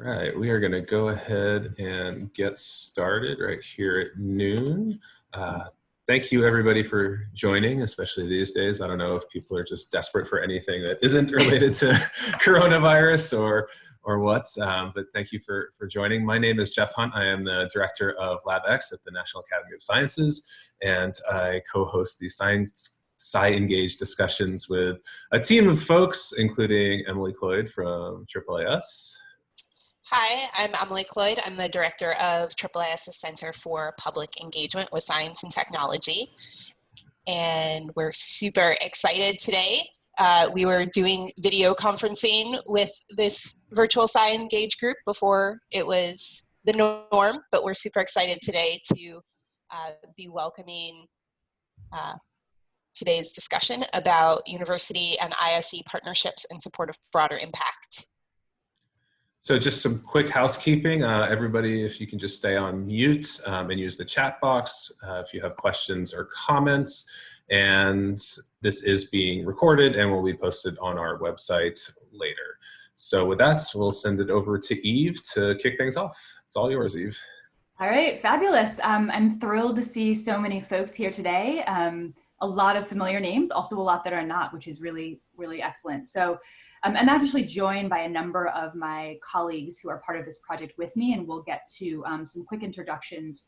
right, we are going to go ahead and get started right here at noon. Thank you everybody for joining, especially these days. I don't know if people are just desperate for anything that isn't related to coronavirus or what, but thank you for joining. My name is Jeff Hunt. I am the director of LabX at the National Academy of Sciences, and I co-host the SciEngage discussions with a team of folks, including Emily Cloyd from AAAS. Hi, I'm Emily Cloyd. I'm the director of AAAS's Center for Public Engagement with Science and Technology. And we're super excited today. We were doing video conferencing with this virtual SciEngage group before it was the norm, but we're super excited today to be welcoming today's discussion about university and ISE partnerships in support of broader impact. So just some quick housekeeping. Everybody, if you can just stay on mute and use the chat box if you have questions or comments. And this is being recorded and will be posted on our website later. So with that, we'll send it over to Eve to kick things off. It's all yours, Eve. All right, fabulous. I'm thrilled to see so many folks here today. A lot of familiar names, also a lot that are not, which is really, really excellent. So I'm actually joined by a number of my colleagues who are part of this project with me, and we'll get to some quick introductions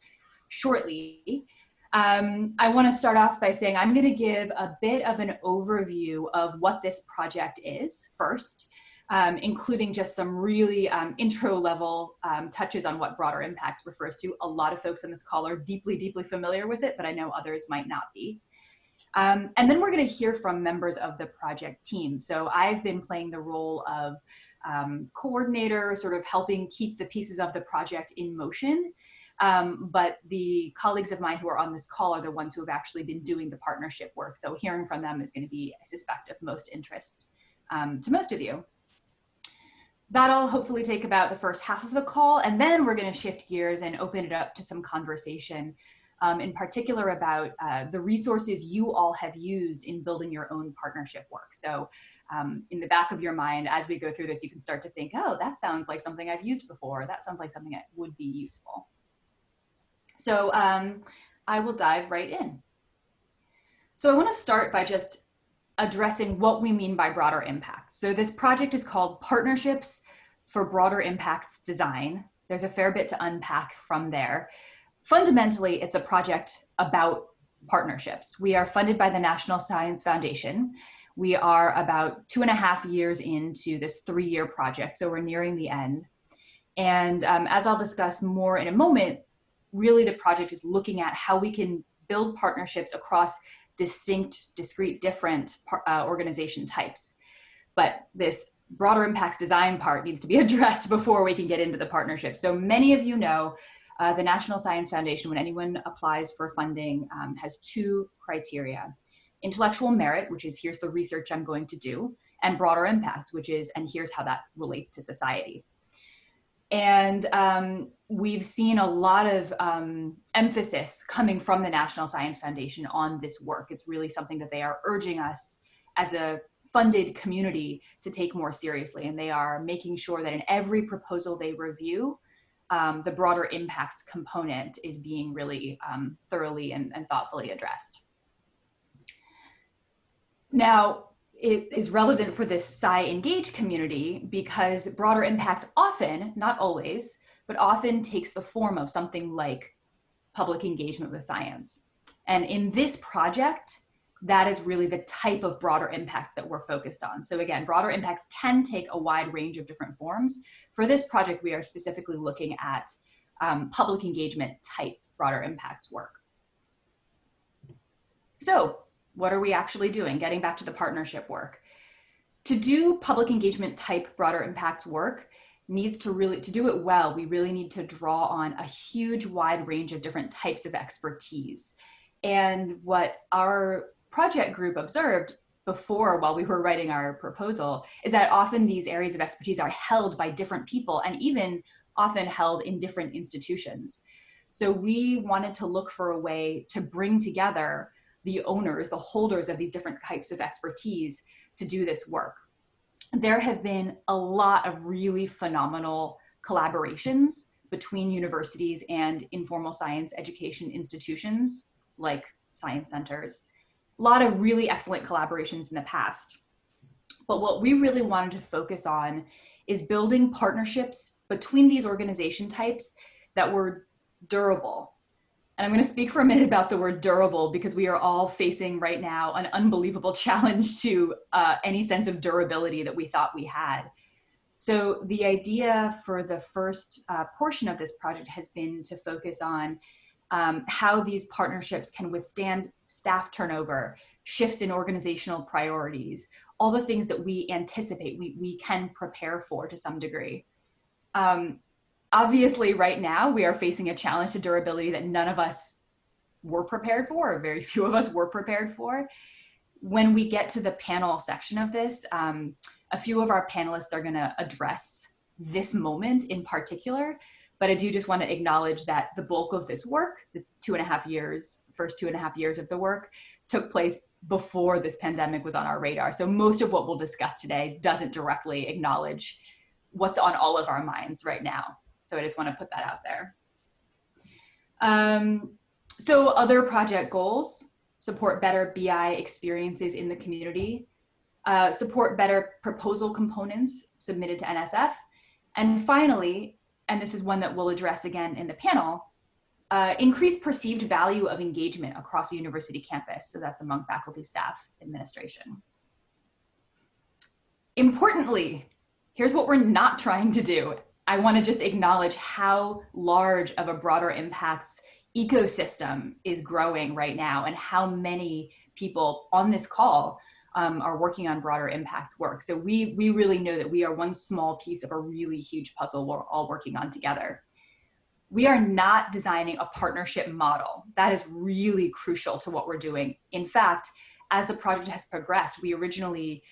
shortly. I want to start off by saying I'm going to give a bit of an overview of what this project is first, including just some really intro level touches on what broader impacts refers to. A lot of folks on this call are deeply, deeply familiar with it, but I know others might not be. And then we're going to hear from members of the project team. So I've been playing the role of coordinator, sort of helping keep the pieces of the project in motion. But the colleagues of mine who are on this call are the ones who have actually been doing the partnership work. So hearing from them is going to be, I suspect, of most interest to most of you. That'll hopefully take about the first half of the call, and then we're going to shift gears and open it up to some conversation, in particular about the resources you all have used in building your own partnership work. So in the back of your mind, as we go through this, you can start to think, oh, that sounds like something I've used before. That sounds like something that would be useful. So I will dive right in. So I want to start by just addressing what we mean by broader impacts. So this project is called Partnerships for Broader Impacts Design. There's a fair bit to unpack from there. Fundamentally, it's a project about partnerships. We are funded by the National Science Foundation. We are about 2.5 years into this 3-year project, so we're nearing the end. And as I'll discuss more in a moment, really the project is looking at how we can build partnerships across discrete, different organization types. But this broader impacts design part needs to be addressed before we can get into the partnership. So many of you know the National Science Foundation, when anyone applies for funding, has 2 criteria: intellectual merit, which is here's the research I'm going to do, and broader impact, which is and here's how that relates to society. And we've seen a lot of emphasis coming from the National Science Foundation on this work. It's really something that they are urging us as a funded community to take more seriously, and they are making sure that in every proposal they review, the broader impacts component is being really thoroughly and thoughtfully addressed. Now, it is relevant for this SciEngage community because broader impact often, not always, but often takes the form of something like public engagement with science. And in this project, that is really the type of broader impacts that we're focused on. So again, broader impacts can take a wide range of different forms. For this project, we are specifically looking at public engagement type broader impacts work. So what are we actually doing? Getting back to the partnership work. To do public engagement type broader impacts work needs to do it well, we really need to draw on a huge wide range of different types of expertise. And what our project group observed before, while we were writing our proposal, is that often these areas of expertise are held by different people and even often held in different institutions. So we wanted to look for a way to bring together the owners, the holders of these different types of expertise to do this work. There have been a lot of really phenomenal collaborations between universities and informal science education institutions like science centers. A lot of really excellent collaborations in the past. But what we really wanted to focus on is building partnerships between these organization types that were durable. And I'm going to speak for a minute about the word durable because we are all facing right now an unbelievable challenge to any sense of durability that we thought we had. So the idea for the first portion of this project has been to focus on how these partnerships can withstand staff turnover, shifts in organizational priorities, all the things that we anticipate we can prepare for to some degree. Obviously, right now, we are facing a challenge to durability that none of us were prepared for, or very few of us were prepared for. When we get to the panel section of this, a few of our panelists are going to address this moment in particular, but I do just want to acknowledge that the bulk of this work, the first 2.5 years of the work, took place before this pandemic was on our radar. So most of what we'll discuss today doesn't directly acknowledge what's on all of our minds right now. So I just want to put that out there. So other project goals: support better BI experiences in the community, support better proposal components submitted to NSF, and finally, and this is one that we'll address again in the panel, increase perceived value of engagement across a university campus. So that's among faculty, staff, administration. Importantly, here's what we're not trying to do. I want to just acknowledge how large of a broader impacts ecosystem is growing right now and how many people on this call are working on broader impacts work. So we really know that we are one small piece of a really huge puzzle we're all working on together. We are not designing a partnership model. That is really crucial to what we're doing. In fact, as the project has progressed, we originally,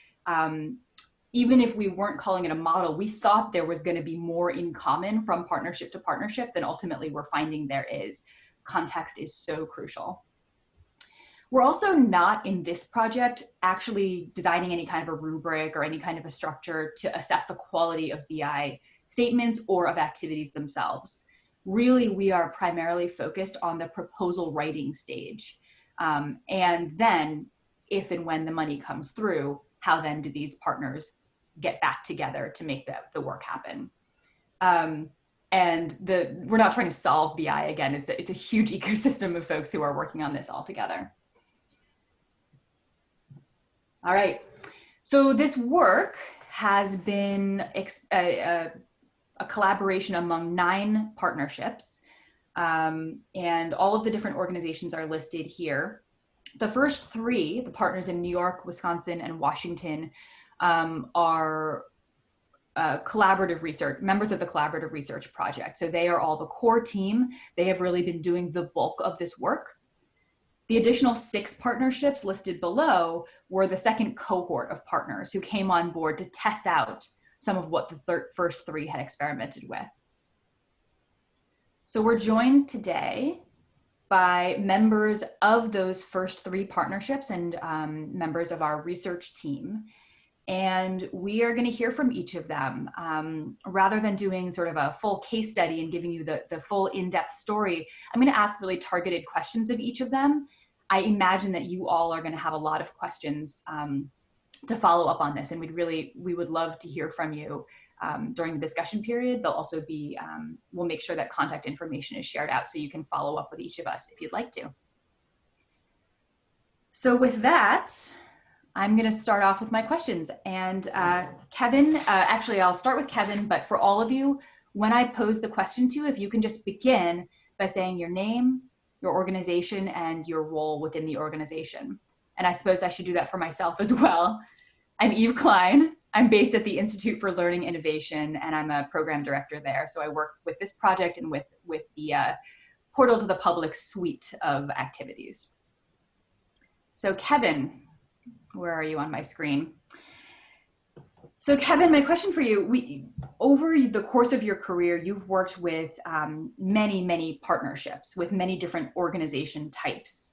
even if we weren't calling it a model, we thought there was going to be more in common from partnership to partnership than ultimately we're finding there is. Context is so crucial. We're also not in this project actually designing any kind of a rubric or any kind of a structure to assess the quality of BI statements or of activities themselves. Really, we are primarily focused on the proposal writing stage. And then, if and when the money comes through, how then do these partners get back together to make the work happen? And we're not trying to solve BI. Again, it's a huge ecosystem of folks who are working on this all together. All right, so this work has been a collaboration among 9 partnerships, and all of the different organizations are listed here. The first 3, the partners in New York, Wisconsin, and Washington, are collaborative research, members of the collaborative research project. So they are all the core team. They have really been doing the bulk of this work. The additional 6 partnerships listed below were the second cohort of partners who came on board to test out some of what the first 3 had experimented with. So we're joined today by members of those first 3 partnerships and members of our research team. And we are going to hear from each of them. Rather than doing sort of a full case study and giving you the full in-depth story, I'm going to ask really targeted questions of each of them. I imagine that you all are going to have a lot of questions to follow up on this, and we would love to hear from you during the discussion period. There'll also be, we'll make sure that contact information is shared out so you can follow up with each of us if you'd like to. So with that, I'm going to start off with my questions. And Kevin, actually, I'll start with Kevin, but for all of you, when I pose the question to you, if you can just begin by saying your name, your organization, and your role within the organization. And I suppose I should do that for myself as well. I'm Eve Klein. I'm based at the Institute for Learning Innovation, and I'm a program director there. So I work with this project and with the Portal to the Public suite of activities. So Kevin, where are you on my screen? So Kevin, my question for you, over the course of your career, you've worked with many partnerships with many different organization types.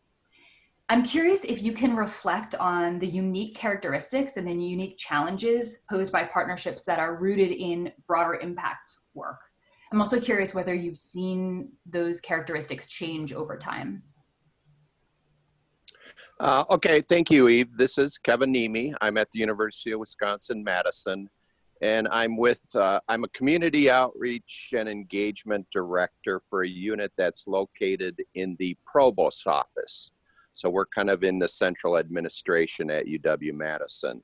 I'm curious if you can reflect on the unique characteristics and the unique challenges posed by partnerships that are rooted in broader impacts work. I'm also curious whether you've seen those characteristics change over time. Okay, thank you, Eve. This is Kevin Niemi. I'm at the University of Wisconsin-Madison, and I'm a community outreach and engagement director for a unit that's located in the provost's office. So we're kind of in the central administration at UW-Madison.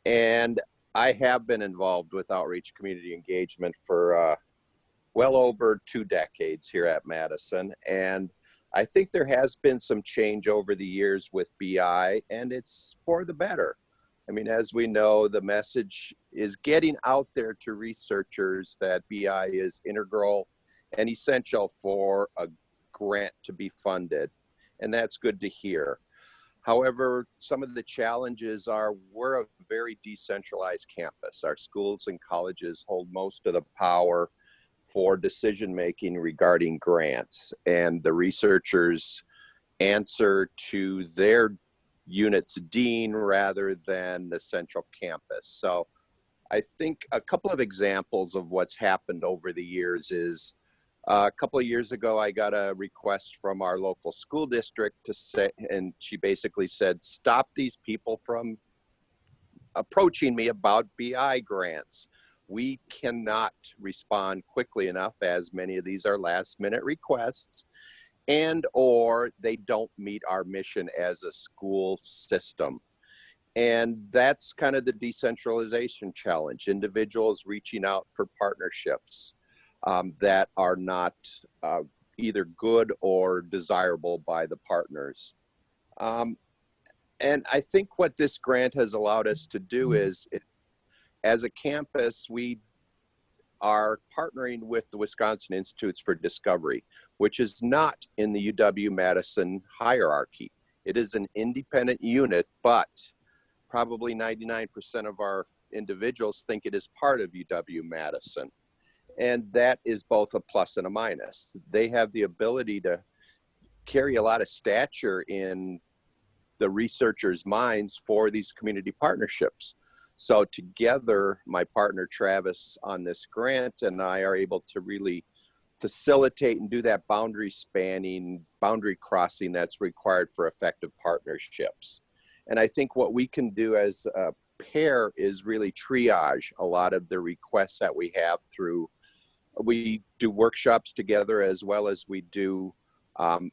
And I have been involved with outreach community engagement for well over 2 decades here at Madison. And I think there has been some change over the years with BI, and it's for the better. I mean, as we know, the message is getting out there to researchers that BI is integral and essential for a grant to be funded, and that's good to hear. However, some of the challenges are we're a very decentralized campus. Our schools and colleges hold most of the power for decision-making regarding grants, and the researchers answer to their unit's dean rather than the central campus. So I think a couple of examples of what's happened over the years is a couple of years ago, I got a request from our local school district to say, and she basically said, stop these people from approaching me about BI grants. We cannot respond quickly enough, as many of these are last minute requests, and or they don't meet our mission as a school system. And that's kind of the decentralization challenge, individuals reaching out for partnerships that are not either good or desirable by the partners. And I think what this grant has allowed us to do is, as a campus, we are partnering with the Wisconsin Institutes for Discovery, which is not in the UW-Madison hierarchy. It is an independent unit, but probably 99% of our individuals think it is part of UW-Madison. And that is both a plus and a minus. They have the ability to carry a lot of stature in the researchers' minds for these community partnerships. So together, my partner Travis on this grant and I are able to really facilitate and do that boundary spanning, boundary crossing that's required for effective partnerships. And I think what we can do as a pair is really triage a lot of the requests that we have through, we do workshops together as well as we do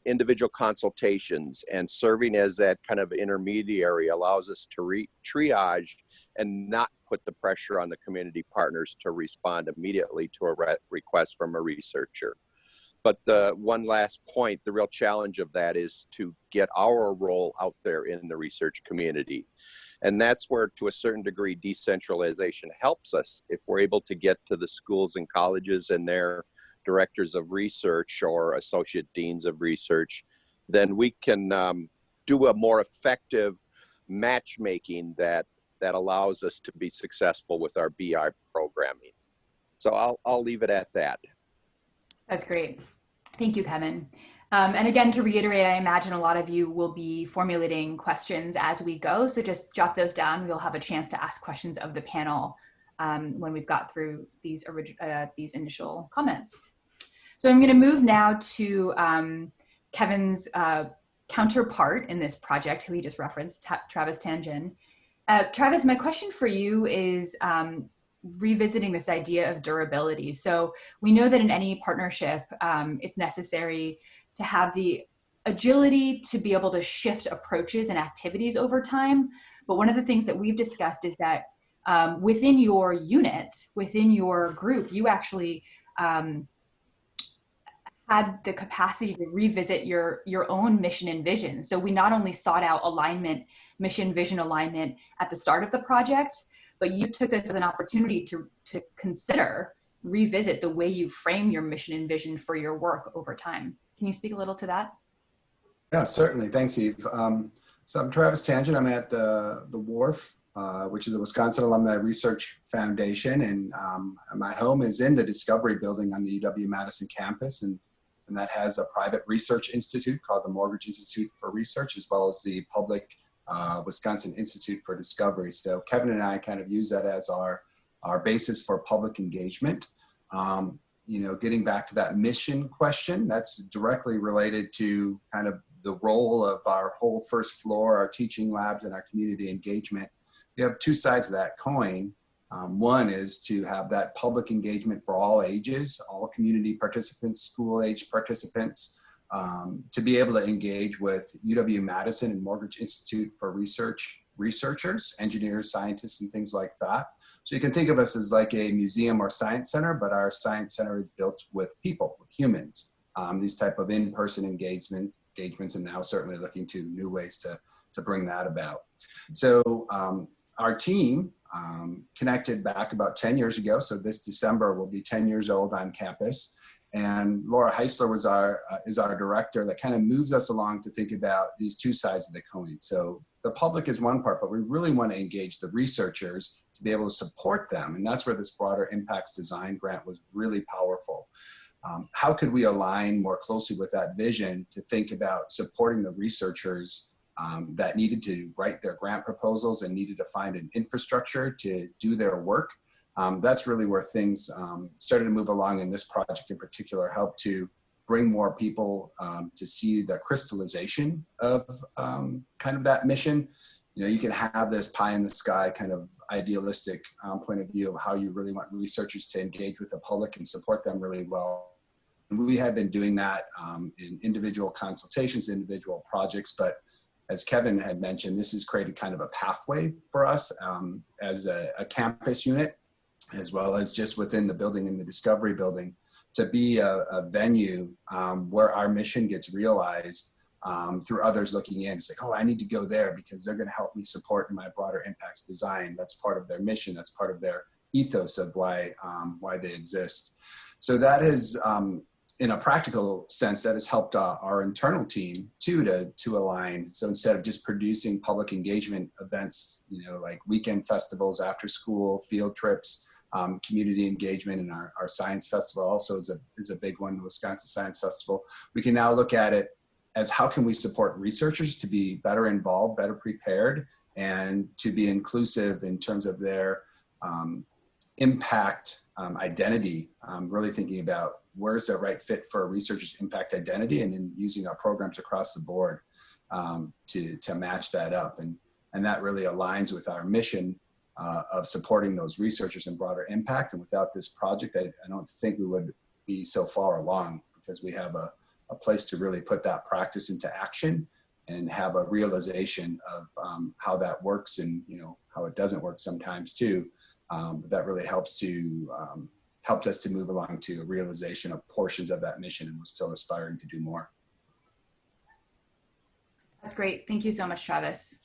individual consultations, and serving as that kind of intermediary allows us to triage and not put the pressure on the community partners to respond immediately to a request from a researcher. But the one last point, the real challenge of that is to get our role out there in the research community. And that's where, to a certain degree, decentralization helps us. If we're able to get to the schools and colleges and their directors of research or associate deans of research, then we can do a more effective matchmaking that allows us to be successful with our BI programming. So I'll leave it at that. That's great. Thank you, Kevin. And again, to reiterate, I imagine a lot of you will be formulating questions as we go. So just jot those down. We'll have a chance to ask questions of the panel when we've got through these initial comments. So I'm going to move now to Kevin's counterpart in this project, who he just referenced, Travis Tangen. Travis, my question for you is revisiting this idea of durability. So we know that in any partnership, it's necessary to have the agility to be able to shift approaches and activities over time. But one of the things that we've discussed is that within your unit, within your group, you actually had the capacity to revisit your own mission and vision. So we not only sought out alignment, mission, vision alignment at the start of the project, but you took this as an opportunity to consider, revisit the way you frame your mission and vision for your work over time. Can you speak a little to that? Yeah, certainly. Thanks, Eve. So I'm Travis Tangen. I'm at the WARF, which is the Wisconsin Alumni Research Foundation. And my home is in the Discovery Building on the UW-Madison campus. And that has a private research institute called the Mortgage Institute for Research, as well as the public Wisconsin Institute for Discovery. So Kevin and I kind of use that as our basis for public engagement. getting back to that mission question, that's directly related to kind of the role of our whole first floor, our teaching labs, and our community engagement. You have two sides of that coin. One is to have that public engagement for all ages, all community participants, school age participants, to be able to engage with UW-Madison and Mortgage Institute for researchers, engineers, scientists, and things like that. So you can think of us as like a museum or science center, but our science center is built with people, with humans. These type of in-person engagements, and now certainly looking to new ways to bring that about. So our team connected back about 10 years ago. So this December will be 10 years old on campus. And Laura Heisler is our director that kind of moves us along to think about these two sides of the coin. So the public is one part, but we really want to engage the researchers to be able to support them. And that's where this broader impacts design grant was really powerful. How could we align more closely with that vision to think about supporting the researchers that needed to write their grant proposals and needed to find an infrastructure to do their work? That's really where things started to move along, and this project in particular helped to bring more people to see the crystallization of kind of that mission. You can have this pie in the sky kind of idealistic point of view of how you really want researchers to engage with the public and support them really well. And we have been doing that in individual consultations, individual projects, but as Kevin had mentioned, this has created kind of a pathway for us as a campus unit, as well as just within the building, in the Discovery Building, to be a venue where our mission gets realized through others looking in. It's like, oh, I need to go there because they're going to help me support my broader impacts design. That's part of their mission. That's part of their ethos of why they exist. So that is, in a practical sense, that has helped our internal team too to align. So instead of just producing public engagement events, like weekend festivals, after school, field trips, community engagement, and our science festival also is a big one, the Wisconsin Science Festival. We can now look at it as how can we support researchers to be better involved, better prepared, and to be inclusive in terms of their impact identity, really thinking about where's the right fit for a researcher's impact identity, and then using our programs across the board to match that up. And that really aligns with our mission of supporting those researchers and broader impact. And without this project, I don't think we would be so far along, because we have a place to really put that practice into action and have a realization of how that works, and how it doesn't work sometimes too. But that really helped us to move along to a realization of portions of that mission, and we're still aspiring to do more. That's great. Thank you so much, Travis.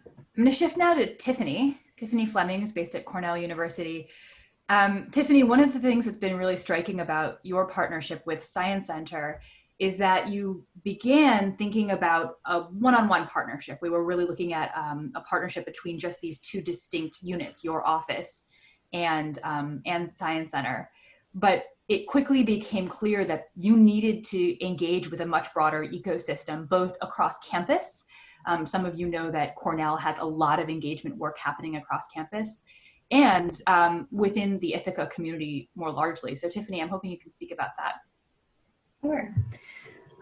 I'm going to shift now to Tiffany. Tiffany Fleming is based at Cornell University. Tiffany, one of the things that's been really striking about your partnership with Sciencenter is that you began thinking about a one-on-one partnership. We were really looking at a partnership between just these two distinct units, your office and Sciencenter. But it quickly became clear that you needed to engage with a much broader ecosystem, both across campus. Some of you know that Cornell has a lot of engagement work happening across campus, and within the Ithaca community more largely. So Tiffany, I'm hoping you can speak about that. Sure.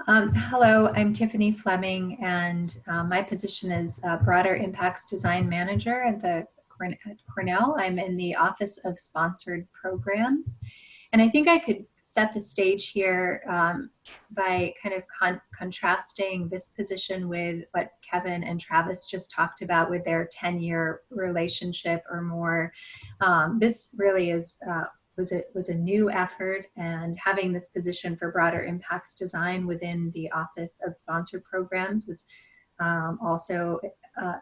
Hello, I'm Tiffany Fleming, and my position is Broader Impacts Design Manager at Cornell. I'm in the Office of Sponsored Programs. And I think I could set the stage here by kind of contrasting this position with what Kevin and Travis just talked about with their 10-year relationship or more. This really is was a new effort, and having this position for broader impacts design within the Office of Sponsored Programs was also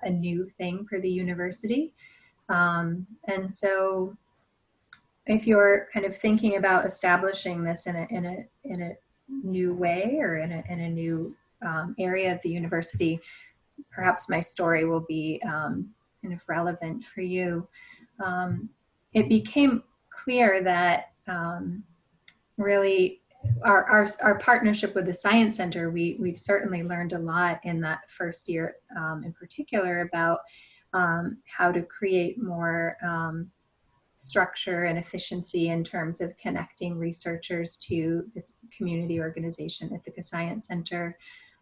a new thing for the university. And so if you're kind of thinking about establishing this in a new way, or in a new area of the university, perhaps my story will be kind of relevant for you. It became clear that really our partnership with the Sciencenter, we certainly learned a lot in that first year in particular about how to create more structure and efficiency in terms of connecting researchers to this community organization, Ithaca Sciencenter.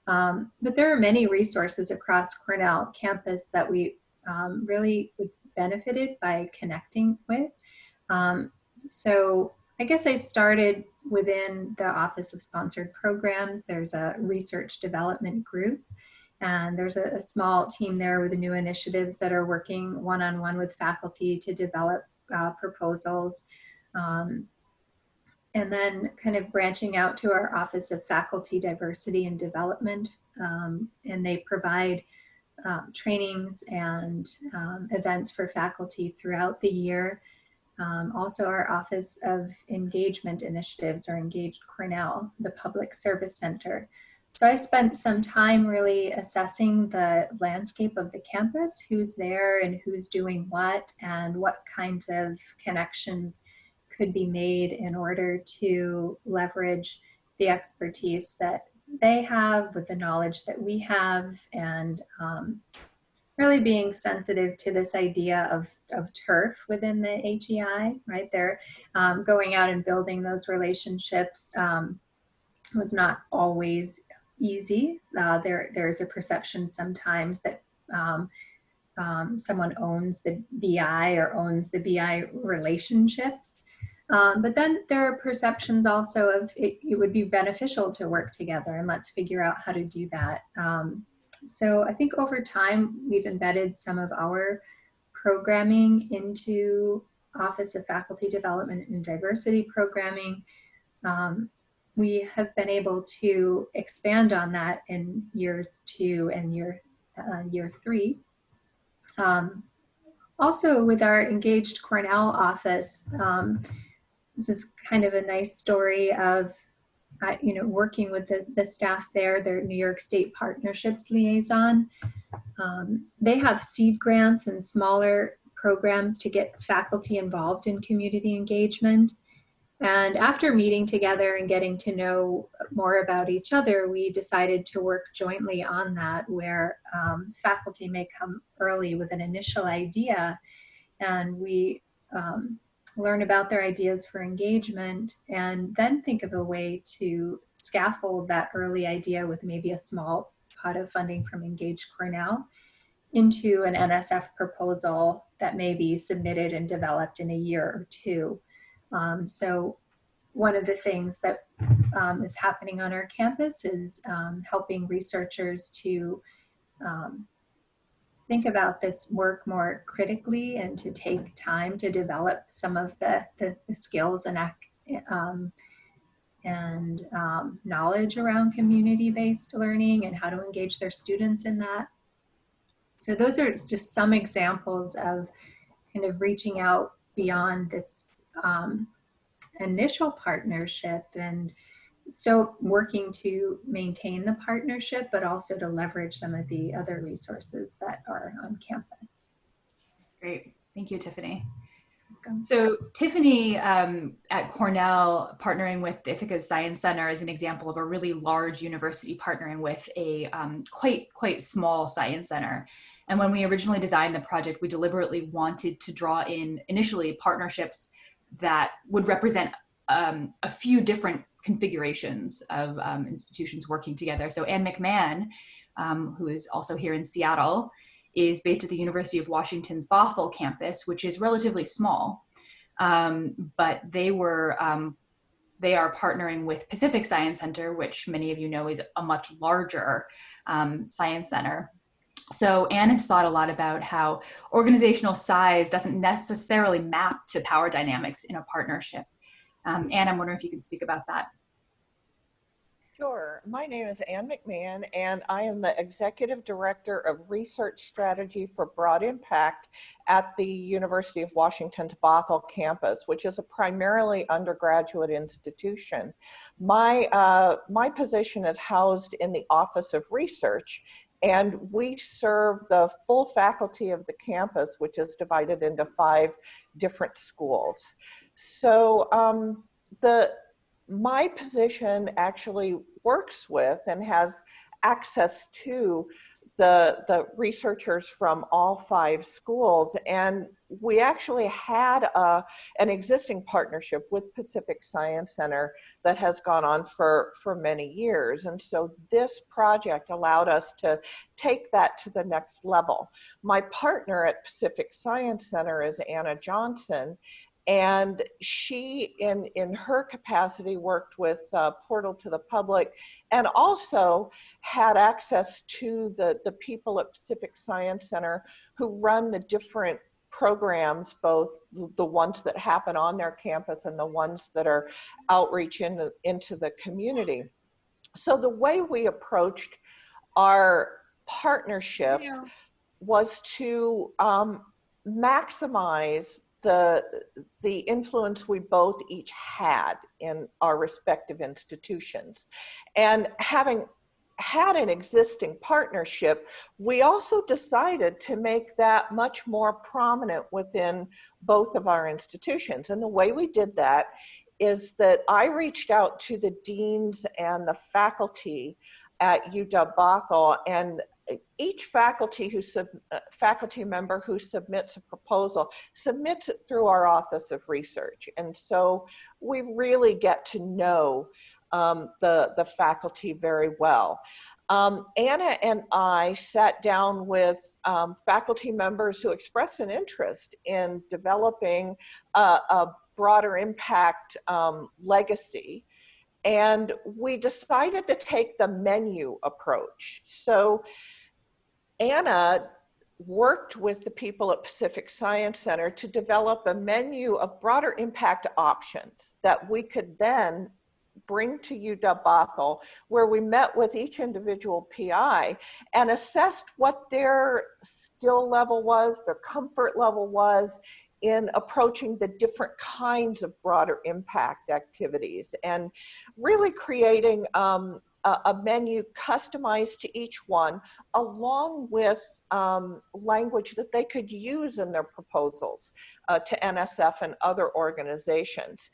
But there are many resources across Cornell campus that we really benefited by connecting with. So I guess I started within the Office of Sponsored Programs. There's a research development group, and there's a small team there with the new initiatives that are working one-on-one with faculty to develop proposals. And then kind of branching out to our Office of Faculty Diversity and Development, and they provide trainings and events for faculty throughout the year. Also our Office of Engagement Initiatives, or Engaged Cornell, the Public Service Center. So I spent some time really assessing the landscape of the campus, who's there and who's doing what, and what kinds of connections could be made in order to leverage the expertise that they have with the knowledge that we have, and really being sensitive to this idea of turf within the HEI, right? They're going out and building those relationships was not always easy. There's a perception sometimes that someone owns the BI or owns the BI relationships. But then there are perceptions also of it would be beneficial to work together, and let's figure out how to do that. So I think over time, we've embedded some of our programming into Office of Faculty Development and Diversity programming. We have been able to expand on that in years 2 and year 3. Also with our Engaged Cornell office, this is kind of a nice story of working with the staff there, their New York State Partnerships liaison. They have seed grants and smaller programs to get faculty involved in community engagement. And after meeting together and getting to know more about each other, we decided to work jointly on that, where faculty may come early with an initial idea, and we learn about their ideas for engagement, and then think of a way to scaffold that early idea with maybe a small pot of funding from Engaged Cornell into an NSF proposal that may be submitted and developed in a year or 2. So one of the things that is happening on our campus is helping researchers to think about this work more critically, and to take time to develop some of the skills and knowledge around community-based learning and how to engage their students in that. So those are just some examples of kind of reaching out beyond this initial partnership, and still working to maintain the partnership, but also to leverage some of the other resources that are on campus. Great, thank you, Tiffany. So Tiffany at Cornell partnering with the Ithaca Sciencenter is an example of a really large university partnering with a quite small science center. And when we originally designed the project, we deliberately wanted to draw in initially partnerships that would represent a few different configurations of institutions working together. So McMahon, who is also here in Seattle, is based at the University of Washington's Bothell campus, which is relatively small. But they are partnering with Pacific Science Center, which many of you know is a much larger science center. So Anne has thought a lot about how organizational size doesn't necessarily map to power dynamics in a partnership. Anne, I'm wondering if you can speak about that. Sure. My name is Anne McMahon, and I am the Executive Director of Research Strategy for Broad Impact at the University of Washington's Bothell campus, which is a primarily undergraduate institution. My position is housed in the Office of Research, and we serve the full faculty of the campus, which is divided into 5 different schools. So my position actually works with and has access to the researchers from all 5 schools. And we actually had an existing partnership with Pacific Science Center that has gone on for many years. And so this project allowed us to take that to the next level. My partner at Pacific Science Center is Anna Johnson, and she, in her capacity, worked with Portal to the Public, and also had access to the people at Pacific Science Center who run the different programs, both the ones that happen on their campus and the ones that are outreach into the community. So the way we approached our partnership was to maximize the influence we both each had in our respective institutions. And having had an existing partnership, we also decided to make that much more prominent within both of our institutions. And the way we did that is that I reached out to the deans and the faculty at UW-Bothell, and each faculty member who submits a proposal submits it through our Office of Research. And so we really get to know the faculty very well. Anna and I sat down with faculty members who expressed an interest in developing a broader impact legacy. And we decided to take the menu approach. So Anna worked with the people at Pacific Science Center to develop a menu of broader impact options that we could then bring to UW-Bothell, where we met with each individual PI and assessed what their skill level was, their comfort level was in approaching the different kinds of broader impact activities, and really creating a menu customized to each one, along with language that they could use in their proposals to NSF and other organizations.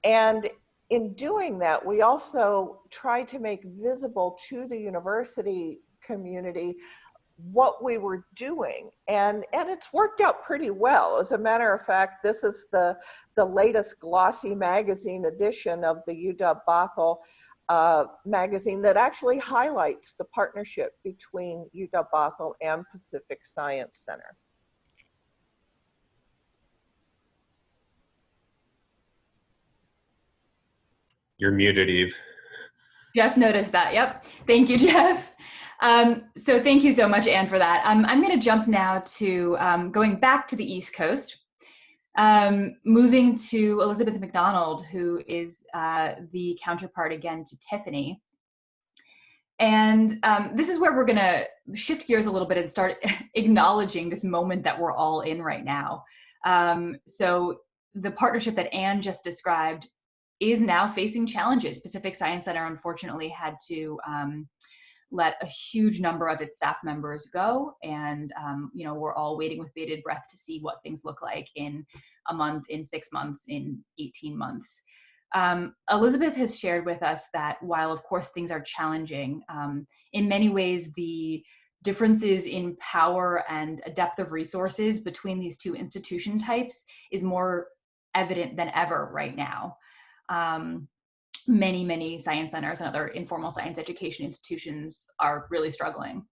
And in doing that, we also tried to make visible to the university community what we were doing, and it's worked out pretty well. As a matter of fact, this is the latest glossy magazine edition of the UW-Bothell magazine that actually highlights the partnership between UW-Bothell and Pacific Science Center. You're muted, Eve. Just noticed that. Yep. Thank you, Jeff. So thank you so much, Anne, for that. I'm going to jump now to going back to the East Coast, moving to Elizabeth McDonald, who is the counterpart again to Tiffany. And this is where we're going to shift gears a little bit and start acknowledging this moment that we're all in right now. So the partnership that Anne just described is now facing challenges. Pacific Science Center, unfortunately, had to let a huge number of its staff members go. And, you know, we're all waiting with bated breath to see what things look like in a month, in 6 months, in 18 months. Elizabeth has shared with us that while, of course, things are challenging, in many ways, the differences in power and a depth of resources between these two institution types is more evident than ever right now. Many science centers and other informal science education institutions are really struggling.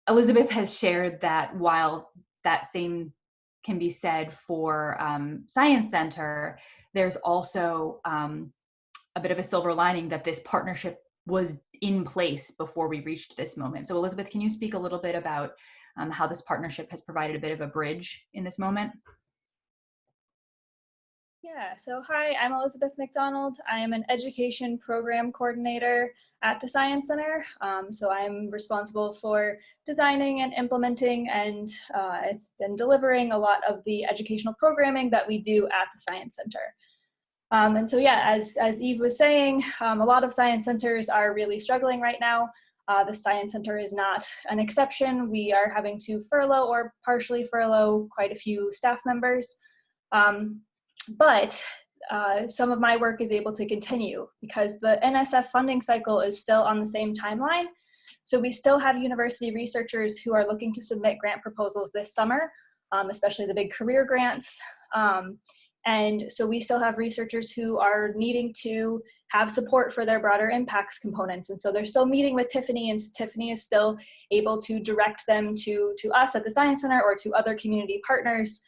Elizabeth has shared that while that same can be said for Science Center, there's also a bit of a silver lining that this partnership was in place before we reached this moment. So Elizabeth, can you speak a little bit about how this partnership has provided a bit of a bridge in this moment? Yeah, so hi, I'm Elizabeth McDonald. I am an education program coordinator at the Science Center. So I'm responsible for designing and implementing and delivering a lot of the educational programming that we do at the Science Center. And so yeah, as Eve was saying, a lot of science centers are really struggling right now. The Science Center is not an exception. We are having to furlough or partially furlough quite a few staff members. But some of my work is able to continue because the NSF funding cycle is still on the same timeline. So we still have university researchers who are looking to submit grant proposals this summer, especially the big career grants. And so we still have researchers who are needing to have support for their broader impacts components. And so they're still meeting with Tiffany, and Tiffany is still able to direct them to us at the Science Center or to other community partners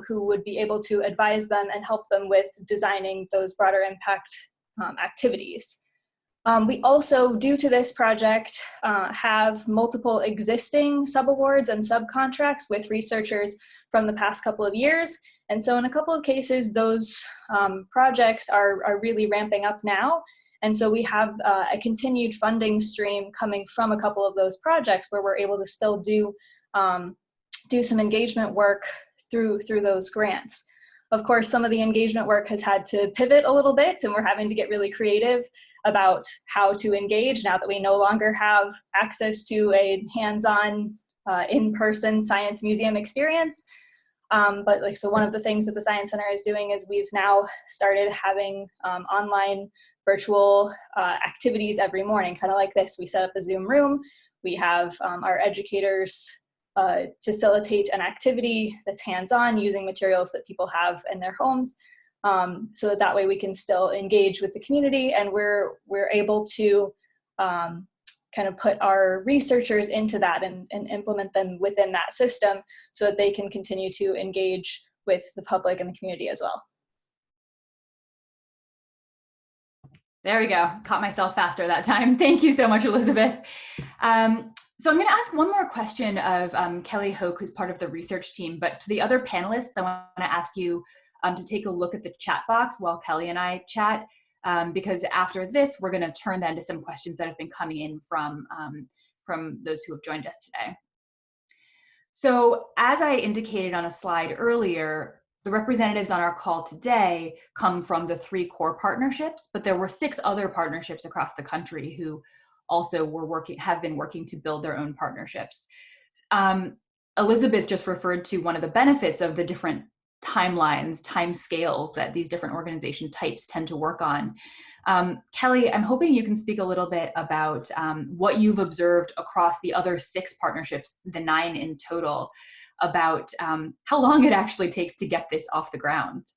who would be able to advise them and help them with designing those broader impact activities. We also, due to this project, have multiple existing subawards and subcontracts with researchers from the past couple of years. And so in a couple of cases, those projects are really ramping up now. And so we have a continued funding stream coming from a couple of those projects where we're able to still do some engagement work through those grants. Of course, some of the engagement work has had to pivot a little bit, and we're having to get really creative about how to engage now that we no longer have access to a hands-on, in-person science museum experience. So one of the things that the Science Center is doing is we've now started having online virtual activities every morning, kind of like this. We set up a Zoom room. We have our educators facilitate an activity that's hands-on using materials that people have in their homes, so that way we can still engage with the community, and we're able to kind of put our researchers into that and implement them within that system so that they can continue to engage with the public and the community as well. There we go. Caught myself faster that time. Thank you so much, Elizabeth. So I'm going to ask one more question of Kelly Hoke, who's part of the research team, but to the other panelists, I want to ask you to take a look at the chat box while Kelly and I chat, because after this, we're going to turn then to some questions that have been coming in from those who have joined us today. So as I indicated on a slide earlier, the representatives on our call today come from the 3 core partnerships, but there were 6 other partnerships across the country who also have been working to build their own partnerships. Elizabeth just referred to one of the benefits of the different timelines, time scales that these different organization types tend to work on. Kelly, I'm hoping you can speak a little bit about what you've observed across the other 6 partnerships, the 9 in total, about how long it actually takes to get this off the ground.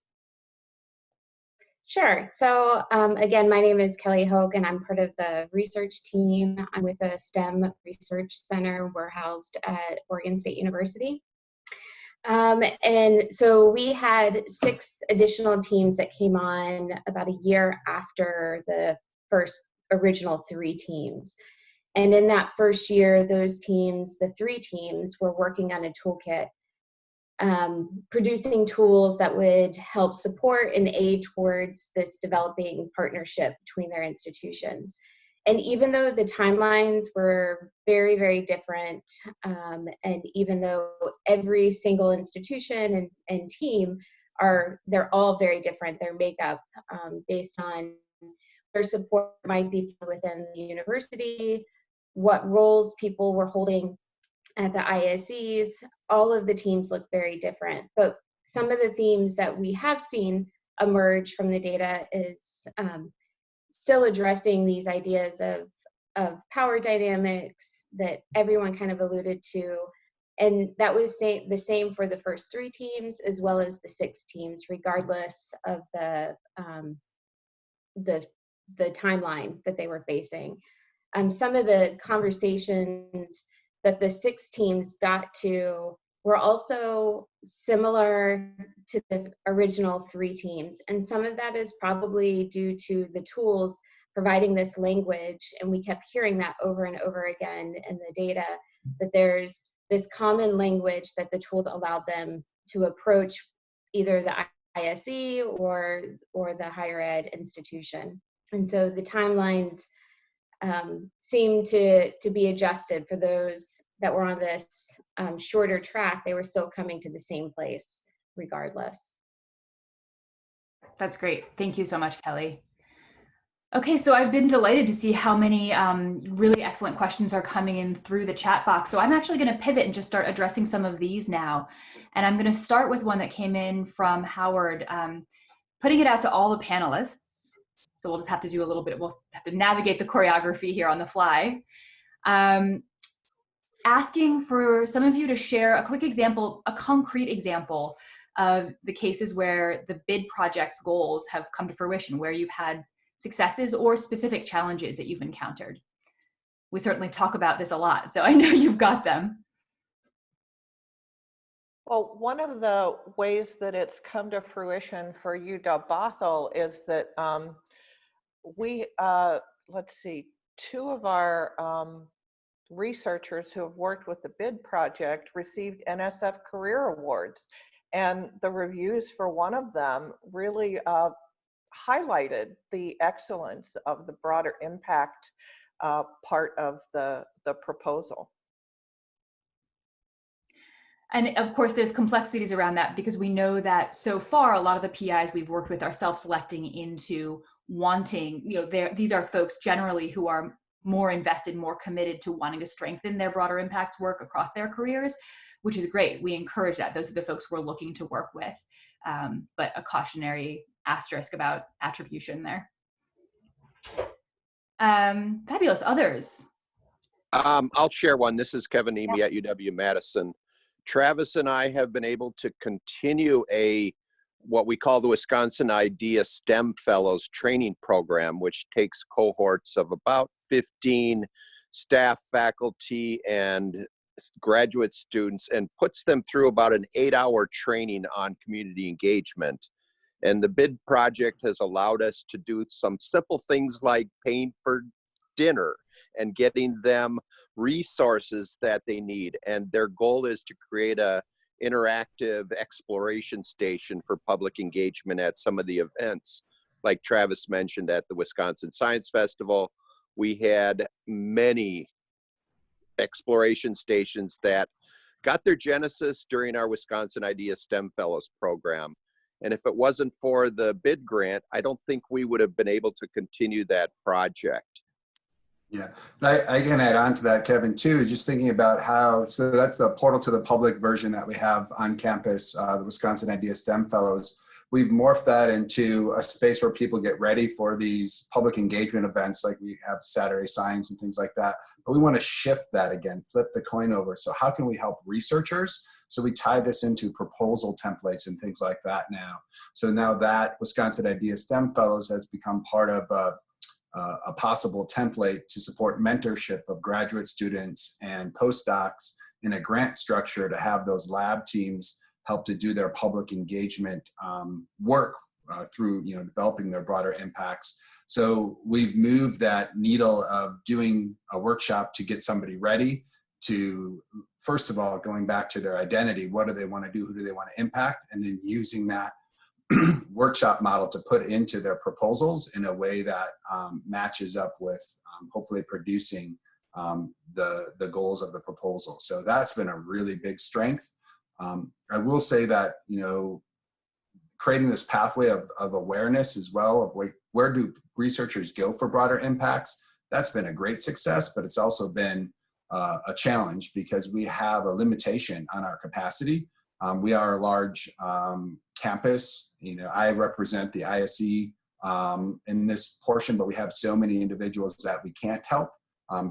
Sure. So again, my name is Kelly Hoke, and I'm part of the research team. I'm with the STEM Research Center. We're housed at Oregon State University. And so we had 6 additional teams that came on about a year after the first original 3 teams. And in that first year, those teams, the 3 teams, were working on a toolkit, producing tools that would help support and aid towards this developing partnership between their institutions. And even though the timelines were very, very different, and even though every single institution and team they're all very different, their makeup based on their support might be within the university, what roles people were holding at the ISEs, all of the teams look very different. But some of the themes that we have seen emerge from the data is still addressing these ideas of power dynamics that everyone kind of alluded to. And that was the same for the first 3 teams as well as the 6 teams, regardless of the timeline that they were facing. Some of the conversations that the 6 teams got to were also similar to the original 3 teams. And some of that is probably due to the tools providing this language. And we kept hearing that over and over again in the data, that there's this common language that the tools allowed them to approach either the ISE or the higher ed institution. And so the timelines seem to be adjusted for those that were on this shorter track. They were still coming to the same place regardless. That's great. Thank you so much, Kelly. Okay, so I've been delighted to see how many really excellent questions are coming in through the chat box. So I'm actually going to pivot and just start addressing some of these now. And I'm going to start with one that came in from Howard, putting it out to all the panelists. So we'll just have to do we'll have to navigate the choreography here on the fly. Asking for some of you to share a quick example, a concrete example of the cases where the bid project's goals have come to fruition, where you've had successes or specific challenges that you've encountered. We certainly talk about this a lot, so I know you've got them. Well, one of the ways that it's come to fruition for UW Bothell is that let's see, two of our researchers who have worked with the bid project received NSF Career Awards. And the reviews for one of them really highlighted the excellence of the broader impact part of the proposal. And of course, there's complexities around that because we know that so far, a lot of the PIs we've worked with are self-selecting into wanting, these are folks generally who are more invested, more committed to wanting to strengthen their broader impacts work across their careers, which is great. We encourage that. Those are the folks we're looking to work with, but a cautionary asterisk about attribution there. Fabulous. Others? I'll share one. This is Kevin Niemi at UW-Madison. Travis and I have been able to continue what we call the Wisconsin Idea STEM Fellows training program, which takes cohorts of about 15 staff, faculty, and graduate students and puts them through about an 8-hour training on community engagement. And the bid project has allowed us to do some simple things like paying for dinner and getting them resources that they need. And their goal is to create a interactive exploration station for public engagement at some of the events. Like Travis mentioned at the Wisconsin Science Festival, we had many exploration stations that got their genesis during our Wisconsin Idea STEM Fellows program. And if it wasn't for the bid grant, I don't think we would have been able to continue that project. Yeah, but I can add on to that, Kevin, too, just thinking about how, so that's the portal to the public version that we have on campus, the Wisconsin Idea STEM Fellows. We've morphed that into a space where people get ready for these public engagement events, like we have Saturday Science and things like that. But we want to shift that again, flip the coin over. So how can we help researchers? So we tie this into proposal templates and things like that now. So now that Wisconsin Idea STEM Fellows has become part of a possible template to support mentorship of graduate students and postdocs in a grant structure to have those lab teams help to do their public engagement work through developing their broader impacts. So we've moved that needle of doing a workshop to get somebody ready to, first of all, going back to their identity. What do they want to do? Who do they want to impact? And then using that workshop model to put into their proposals in a way that matches up with hopefully producing the goals of the proposal. So that's been a really big strength. I will say that, creating this pathway of awareness as well of where do researchers go for broader impacts, that's been a great success, but it's also been a challenge because we have a limitation on our capacity. We are a large campus. I represent the ISE in this portion, but we have so many individuals that we can't help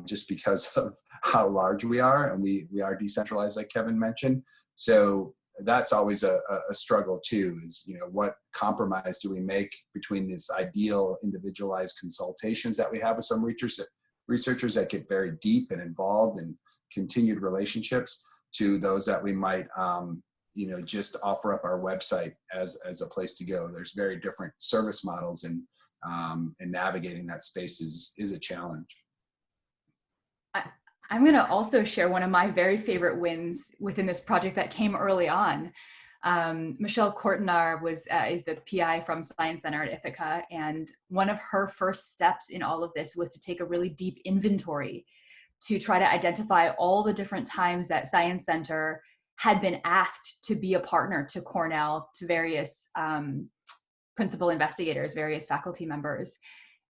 just because of how large we are, and we are decentralized, like Kevin mentioned. So that's always a struggle too, is what compromise do we make between this ideal individualized consultations that we have with some researchers that get very deep and involved in continued relationships to those that we might just offer up our website as a place to go. There's very different service models, and navigating that space is a challenge. I'm going to also share one of my very favorite wins within this project that came early on. Michelle Courtenar is the PI from Sciencenter at Ithaca, and one of her first steps in all of this was to take a really deep inventory to try to identify all the different times that Sciencenter had been asked to be a partner to Cornell, to various principal investigators, various faculty members.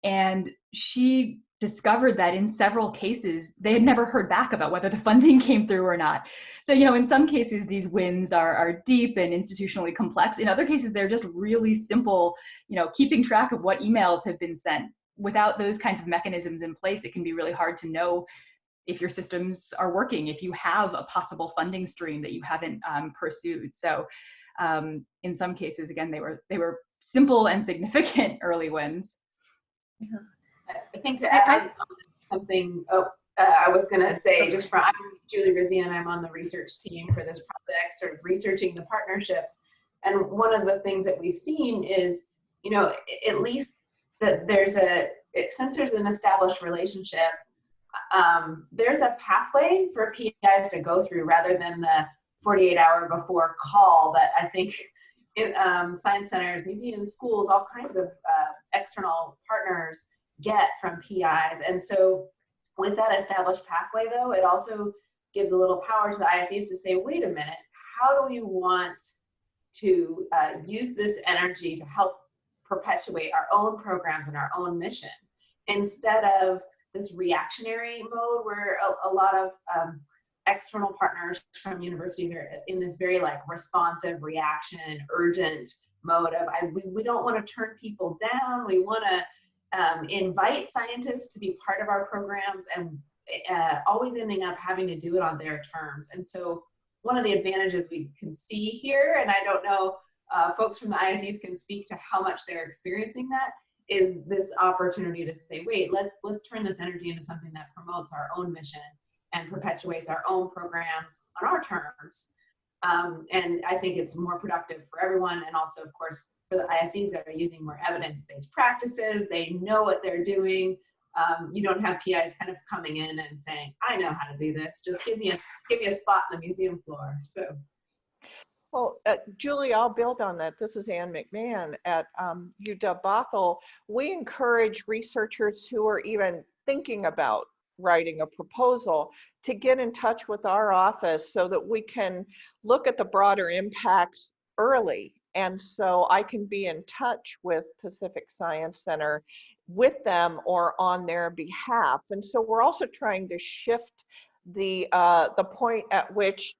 And she discovered that in several cases, they had never heard back about whether the funding came through or not. So, in some cases, these wins are deep and institutionally complex. In other cases, they're just really simple, keeping track of what emails have been sent. Without those kinds of mechanisms in place, it can be really hard to know if your systems are working, if you have a possible funding stream that you haven't pursued. So in some cases, again, they were simple and significant early wins. Yeah. I think to add something, I was going to say, I'm Julie Rizzi, and I'm on the research team for this project, sort of researching the partnerships. And one of the things that we've seen is, at least that since there's an established relationship, there's a pathway for PIs to go through rather than the 48-hour before call that I think science centers, museums, schools, all kinds of external partners get from PIs. And so with that established pathway, though, it also gives a little power to the ISEs to say, wait a minute, how do we want to use this energy to help perpetuate our own programs and our own mission, instead of this reactionary mode where a lot of external partners from universities are in this very responsive reaction, urgent mode of we don't want to turn people down. We want to invite scientists to be part of our programs, and always ending up having to do it on their terms. And so one of the advantages we can see here, and I don't know, folks from the ISEs can speak to how much they're experiencing that, is this opportunity to say, wait, let's turn this energy into something that promotes our own mission and perpetuates our own programs on our terms. And I think it's more productive for everyone, and also, of course, for the ISEs that are using more evidence-based practices. They know what they're doing. You don't have PIs kind of coming in and saying, I know how to do this, just give me a spot in the museum floor. So. Well, Julie, I'll build on that. This is Ann McMahon at UW Bothell. We encourage researchers who are even thinking about writing a proposal to get in touch with our office so that we can look at the broader impacts early. And so I can be in touch with Pacific Science Center with them or on their behalf. And so we're also trying to shift the point at which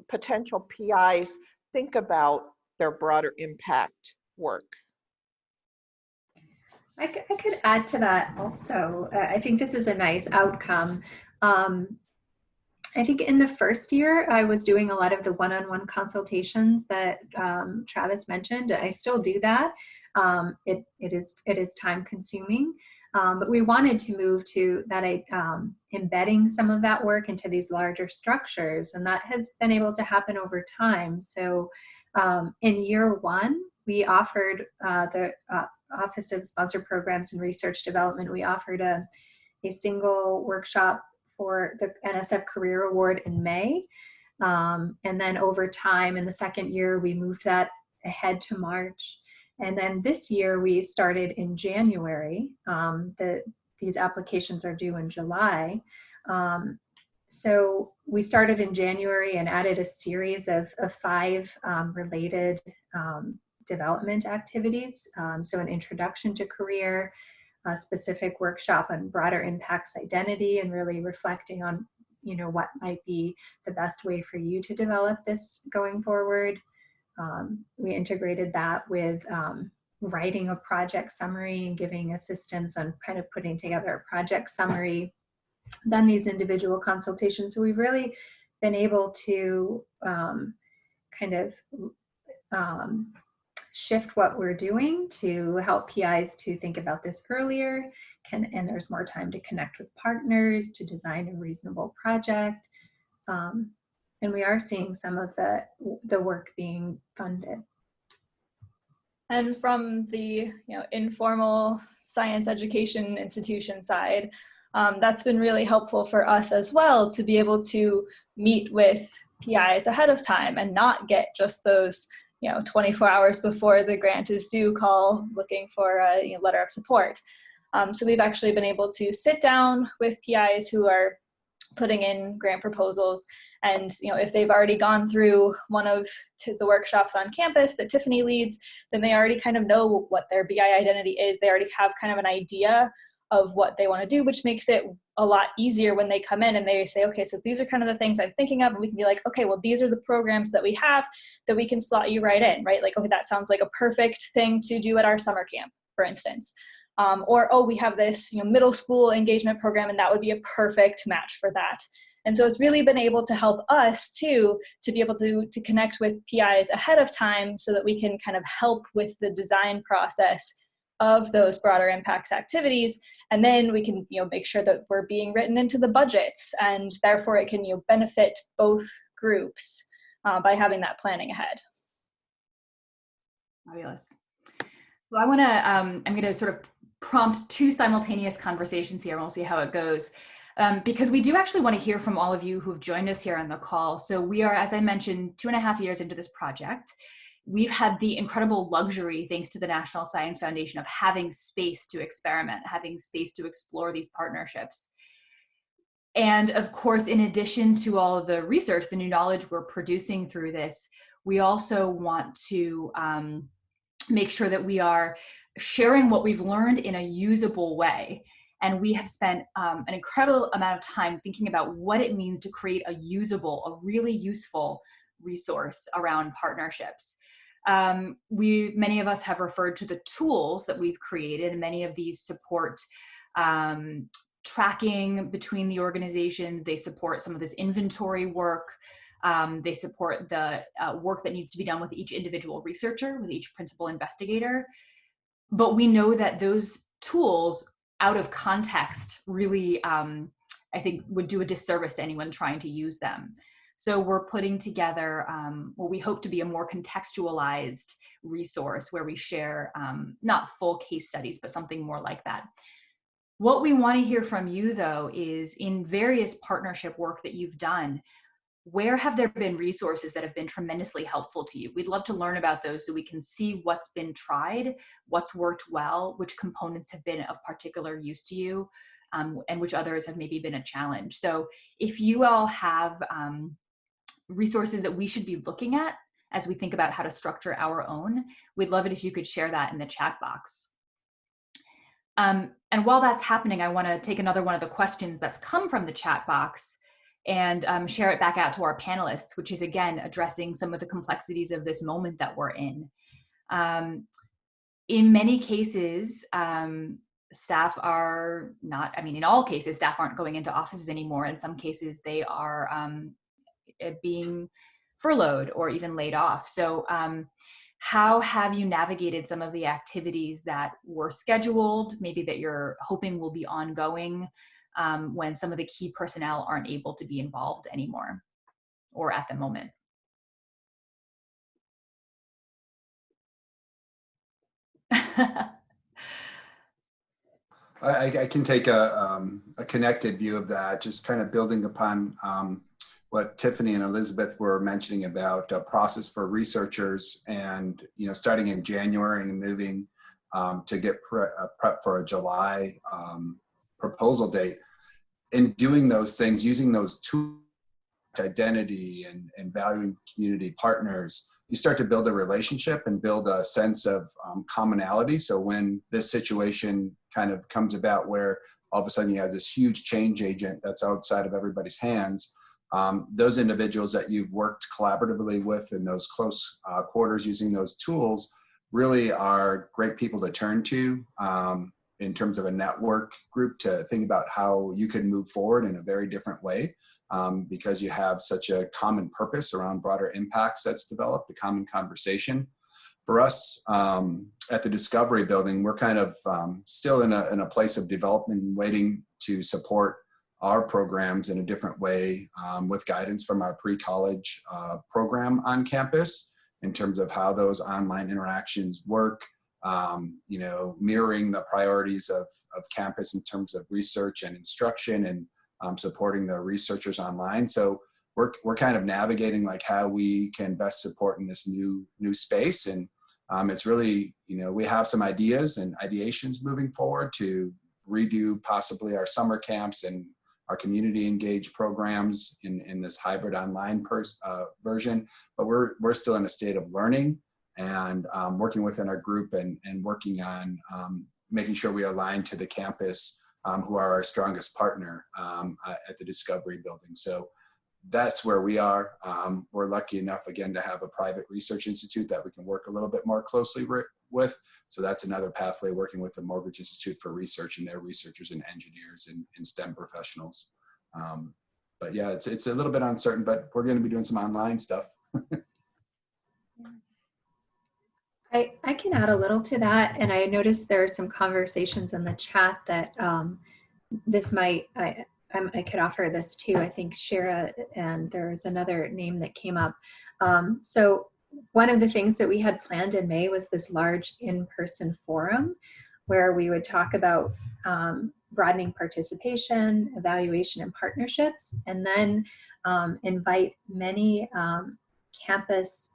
potential PIs think about their broader impact work. I could add to that also. I think this is a nice outcome. I think in the first year, I was doing a lot of the one-on-one consultations that Travis mentioned. I still do that. It is time consuming, but we wanted to move to that embedding some of that work into these larger structures, and that has been able to happen over time. So in year one, we offered the Office of Sponsored Programs and Research Development, we offered a single workshop for the NSF Career Award in May. And then over time, in the second year, we moved that ahead to March. And then this year, we started in January. These applications are due in July. So we started in January and added a series of 5 related development activities. So an introduction to career, a specific workshop on broader impacts identity, and really reflecting on, what might be the best way for you to develop this going forward. We integrated that with writing a project summary and giving assistance on kind of putting together a project summary, then these individual consultations. So we've really been able to kind of shift what we're doing to help PIs to think about this earlier, and there's more time to connect with partners, to design a reasonable project. And we are seeing some of the work being funded. And from the informal science education institution side, that's been really helpful for us as well, to be able to meet with PIs ahead of time and not get just those 24 hours before the grant is due call looking for a letter of support. So we've actually been able to sit down with PIs who are putting in grant proposals, and if they've already gone through one of the workshops on campus that Tiffany leads, then they already kind of know what their BI identity is. They already have kind of an idea of what they want to do, which makes it a lot easier when they come in and they say, okay, so these are kind of the things I'm thinking of, and we can be like, okay, well, these are the programs that we have that we can slot you right in, right? Like, okay, that sounds like a perfect thing to do at our summer camp, for instance. or, oh, we have this middle school engagement program and that would be a perfect match for that. And so it's really been able to help us too, to be able to connect with PIs ahead of time so that we can kind of help with the design process of those broader impacts activities. And then we can make sure that we're being written into the budgets, and therefore it can benefit both groups by having that planning ahead. Fabulous. So I'm going to sort of prompt two simultaneous conversations here, and we'll see how it goes. Because we do actually want to hear from all of you who've joined us here on the call. So we are, as I mentioned, 2.5 years into this project. We've had the incredible luxury, thanks to the National Science Foundation, of having space to experiment, having space to explore these partnerships. And of course, in addition to all of the research, the new knowledge we're producing through this, we also want to make sure that we are sharing what we've learned in a usable way. And we have spent an incredible amount of time thinking about what it means to create a really useful resource around partnerships. Many of us have referred to the tools that we've created, and many of these support tracking between the organizations. They support some of this inventory work. They support the work that needs to be done with each individual researcher, with each principal investigator. But we know that those tools, out of context, really, I think, would do a disservice to anyone trying to use them. So we're putting together what we hope to be a more contextualized resource where we share not full case studies, but something more like that. What we want to hear from you, though, is in various partnership work that you've done, where have there been resources that have been tremendously helpful to you? We'd love to learn about those so we can see what's been tried, what's worked well, which components have been of particular use to you, and which others have maybe been a challenge. So if you all have resources that we should be looking at as we think about how to structure our own, we'd love it if you could share that in the chat box. And while that's happening, I want to take another one of the questions that's come from the chat box and share it back out to our panelists, which is, again, addressing some of the complexities of this moment that we're in. In many cases, staff are not, in all cases, staff aren't going into offices anymore. In some cases, they are being furloughed or even laid off. So how have you navigated some of the activities that were scheduled, maybe that you're hoping will be ongoing, when some of the key personnel aren't able to be involved anymore or at the moment? I can take a connected view of that, just kind of building upon what Tiffany and Elizabeth were mentioning about a process for researchers, and starting in January and moving to get prep for a July proposal date. In doing those things, using those tools, identity and valuing community partners, you start to build a relationship and build a sense of commonality. So when this situation kind of comes about where all of a sudden you have this huge change agent that's outside of everybody's hands, those individuals that you've worked collaboratively with in those close quarters using those tools really are great people to turn to in terms of a network group to think about how you could move forward in a very different way, because you have such a common purpose around broader impacts that's developed, a common conversation. For us at the Discovery Building, we're kind of still in a place of development, waiting to support our programs in a different way with guidance from our pre-college program on campus in terms of how those online interactions work, mirroring the priorities of campus in terms of research and instruction, and supporting the researchers online. So we're kind of navigating like how we can best support in this new space. And it's really, we have some ideas and ideations moving forward to redo possibly our summer camps and our community engaged programs in this hybrid online version, but we're still in a state of learning and working within our group and working on making sure we align to the campus, who are our strongest partner at the Discovery Building. So that's where we are. We're lucky enough, again, to have a private research institute that we can work a little bit more closely with. So that's another pathway, working with the Morgridge Institute for Research and their researchers and engineers and STEM professionals. But yeah, it's a little bit uncertain, but we're going to be doing some online stuff. I can add a little to that, and I noticed there are some conversations in the chat that this might, I could offer this too. I think Shira, and there's another name that came up. So one of the things that we had planned in May was this large in-person forum where we would talk about broadening participation, evaluation, and partnerships, and then invite many campus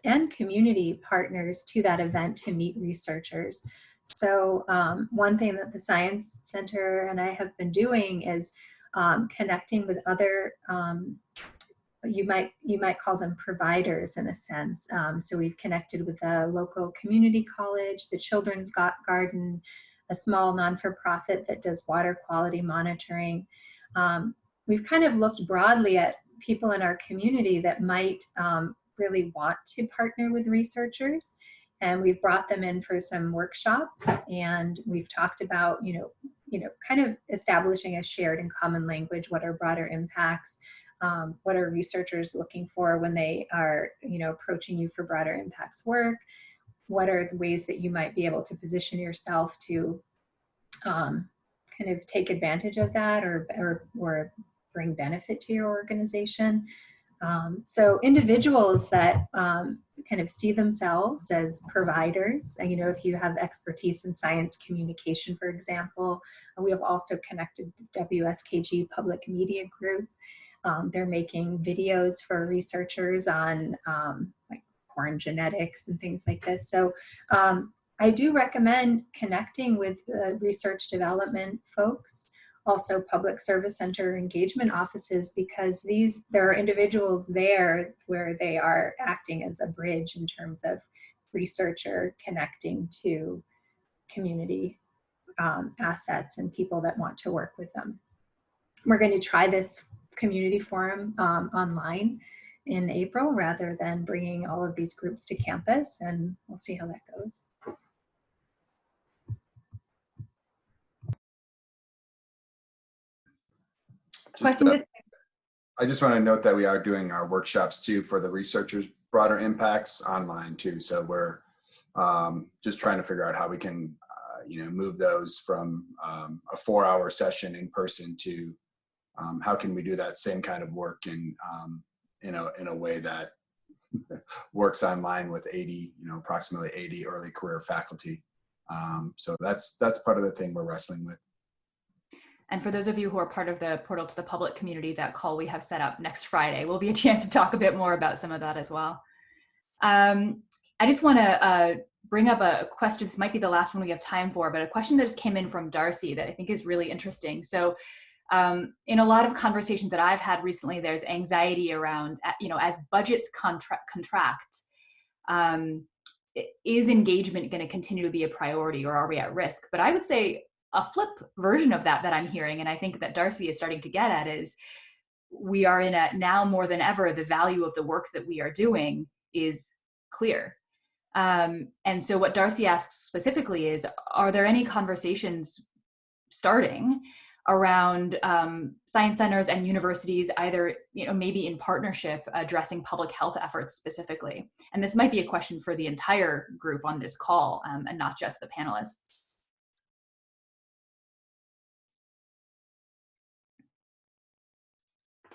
and community partners to that event to meet researchers. So one thing that the Sciencenter and I have been doing is connecting with other, you might call them providers in a sense. So we've connected with a local community college, the Children's Garden, a small non-for-profit that does water quality monitoring. We've kind of looked broadly at people in our community that might really want to partner with researchers, and we've brought them in for some workshops, and we've talked about, kind of establishing a shared and common language. What are broader impacts? What are researchers looking for when they are, approaching you for broader impacts work? What are the ways that you might be able to position yourself to kind of take advantage of that or bring benefit to your organization? So individuals that kind of see themselves as providers, if you have expertise in science communication, for example, we have also connected the WSKG Public Media Group. They're making videos for researchers on like corn genetics and things like this. So I do recommend connecting with the research development folks, also public service center engagement offices, because there are individuals there where they are acting as a bridge in terms of researcher connecting to community assets and people that want to work with them. We're going to try this community forum online in April rather than bringing all of these groups to campus, and we'll see how that goes. I just want to note that we are doing our workshops too for the researchers' broader impacts online too. So we're just trying to figure out how we can, move those from a 4-hour session in person to how can we do that same kind of work in a way that works online with approximately 80 early career faculty. So that's part of the thing we're wrestling with. And for those of you who are part of the Portal to the Public community, that call we have set up next Friday will be a chance to talk a bit more about some of that as well. I just want to bring up a question. This might be the last one we have time for, but a question that just came in from Darcy that I think is really interesting. So in a lot of conversations that I've had recently, there's anxiety around, as budgets contract, is engagement going to continue to be a priority, or are we at risk? But I would say a flip version of that I'm hearing, and I think that Darcy is starting to get at, is we are in a, now more than ever, the value of the work that we are doing is clear. And so what Darcy asks specifically is, are there any conversations starting around science centers and universities, either maybe in partnership, addressing public health efforts specifically? And this might be a question for the entire group on this call, and not just the panelists.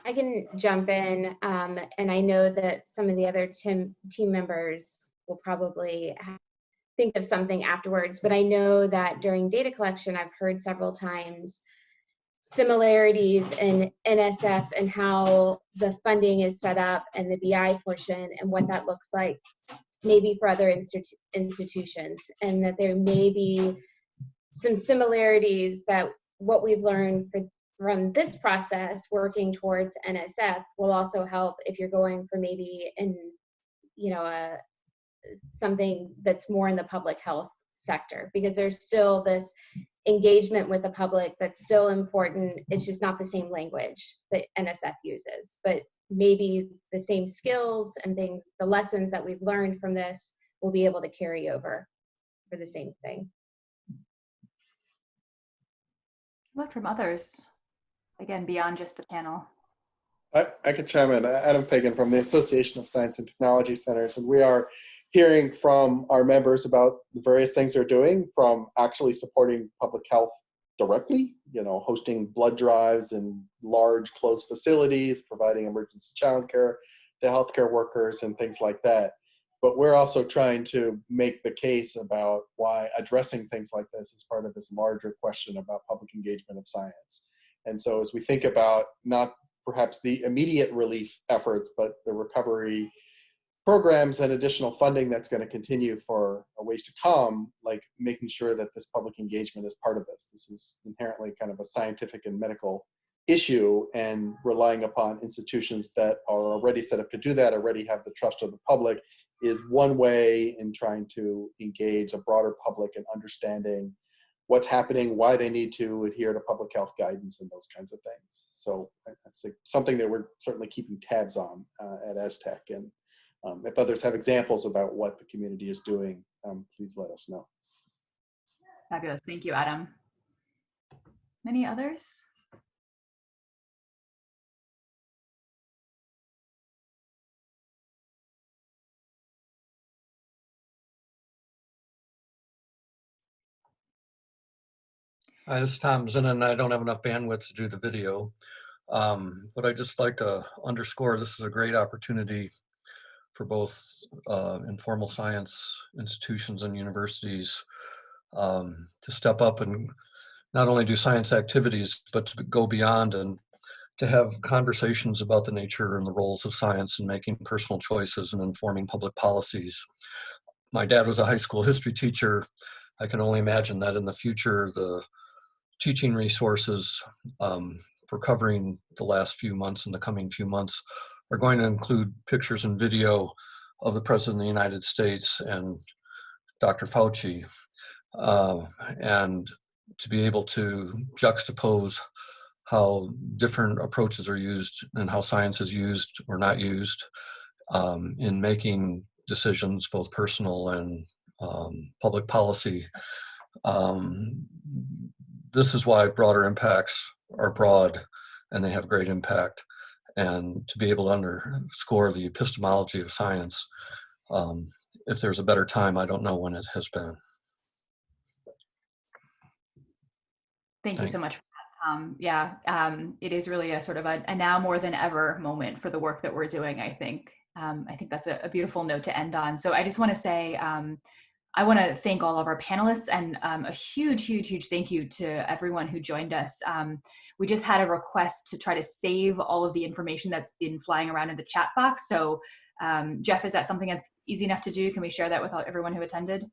I can jump in, and I know that some of the other team members will probably think of something afterwards, but I know that during data collection, I've heard several times similarities in NSF and how the funding is set up and the BI portion and what that looks like maybe for other institutions, and that there may be some similarities that what we've learned from this process working towards NSF will also help if you're going for maybe in something that's more in the public health sector, because there's still this engagement with the public that's still important. It's just not the same language that NSF uses, but maybe the same skills and things, the lessons that we've learned from this will be able to carry over for the same thing. What from others? Again, beyond just the panel. I could chime in. Adam Fagan from the Association of Science and Technology Centers, and we are hearing from our members about the various things they're doing, from actually supporting public health directly, hosting blood drives in large closed facilities, providing emergency childcare to healthcare workers and things like that. But we're also trying to make the case about why addressing things like this is part of this larger question about public engagement of science. And so as we think about not perhaps the immediate relief efforts, but the recovery programs and additional funding that's going to continue for a ways to come, like making sure that this public engagement is part of this. This is inherently kind of a scientific and medical issue, and relying upon institutions that are already set up to do that, already have the trust of the public, is one way in trying to engage a broader public in understanding what's happening, why they need to adhere to public health guidance and those kinds of things. So that's something that we're certainly keeping tabs on at ESTech. And if others have examples about what the community is doing, please let us know. Fabulous. Thank you, Adam. Any others? Hi, this is Tom Zinn, and I don't have enough bandwidth to do the video. But I'd just like to underscore this is a great opportunity for both informal science institutions and universities to step up and not only do science activities, but to go beyond and to have conversations about the nature and the roles of science in making personal choices and informing public policies. My dad was a high school history teacher. I can only imagine that in the future, the teaching resources for covering the last few months and the coming few months are going to include pictures and video of the President of the United States and Dr. Fauci, and to be able to juxtapose how different approaches are used and how science is used or not used in making decisions, both personal and public policy. This is why broader impacts are broad and they have great impact. And to be able to underscore the epistemology of science, if there's a better time, I don't know when it has been. Thank you so much for that, Tom. Yeah, it is really a sort of a now more than ever moment for the work that we're doing, I think. I think that's a beautiful note to end on. So I just want to say, I want to thank all of our panelists, and a huge thank you to everyone who joined us. We just had a request to try to save all of the information that's been flying around in the chat box. So Jeff, is that something that's easy enough to do? Can we share that with everyone who attended?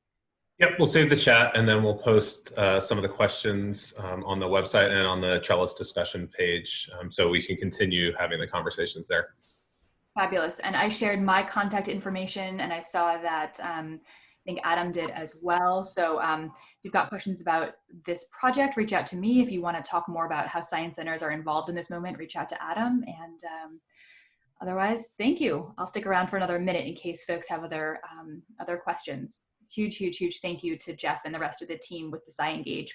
Yep, we'll save the chat and then we'll post some of the questions on the website and on the Trellis discussion page so we can continue having the conversations there. Fabulous. And I shared my contact information, and I saw that I think Adam did as well. So if you've got questions about this project, reach out to me. If you want to talk more about how science centers are involved in this moment, reach out to Adam. And otherwise, thank you. I'll stick around for another minute in case folks have other questions. Huge thank you to Jeff and the rest of the team with the SciEngage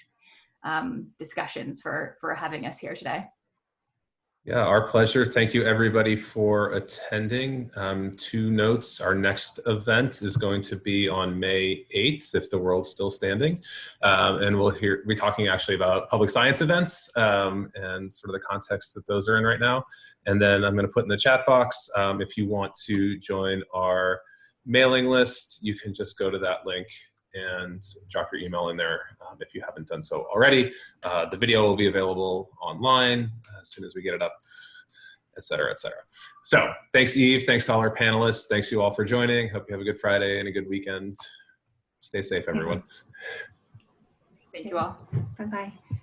discussions for having us here today. Yeah, our pleasure. Thank you everybody for attending. 2 notes, our next event is going to be on May 8th, if the world's still standing. And we'll be talking actually about public science events and sort of the context that those are in right now. And then I'm going to put in the chat box, if you want to join our mailing list, you can just go to that link and drop your email in there if you haven't done so already. The video will be available online as soon as we get it up, et cetera, et cetera. So thanks, Eve. Thanks to all our panelists. Thanks you all for joining. Hope you have a good Friday and a good weekend. Stay safe, everyone. Thank you all. Bye-bye.